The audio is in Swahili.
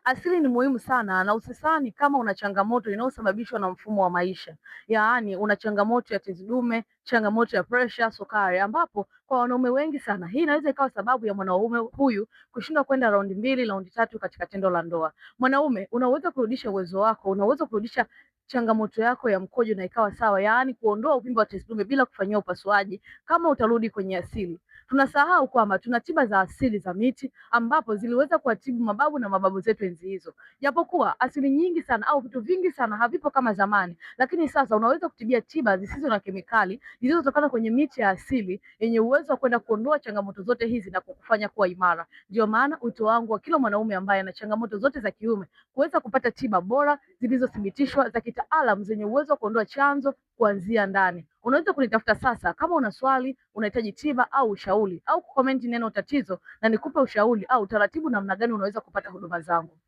Asili ni muhimu sana na usisahani kama una changamoto inayosababishwa na mfumo wa maisha. Yaani una changamoto ya tezi dume, changamoto ya presha, sukari ambapo kwa wanaume wengi sana hii inaweza ikawa sababu ya mwanaume huyu kushindwa kwenda raundi mbili, raundi tatu katika tendo la ndoa. Mwanaume unaweza kurudisha uwezo wako, unaweza kurudisha changamoto yako ya mkojo na ikawa sawa, yaani kuondoa uvimbe wa tezi dume bila kufanyia upasuaji kama utarudi kwenye asili. Tunasahau kwamba tuna tiba za asili za miti ambapo ziliweza kuwatibu mababu na mababu zetu enzi hizo. Japokuwa asili nyingi sana au vitu vingi sana havipo kama zamani, lakini sasa unaweza kutibia tiba zisizo na kemikali zilizotokana kwenye miti ya asili yenye uwezo wa kwenda kuondoa changamoto zote hizi na kukufanya kuwa imara. Ndio maana wito wangu wa kila mwanaume ambaye ana changamoto zote za kiume kuweza kupata tiba bora zilizothibitishwa za kitaalamu zenye uwezo wa kuondoa chanzo kuanzia ndani. Unaweza kunitafuta sasa kama una swali, unahitaji tiba au ushauri, au kukomenti neno tatizo na nikupe ushauri au taratibu namna gani unaweza kupata huduma zangu.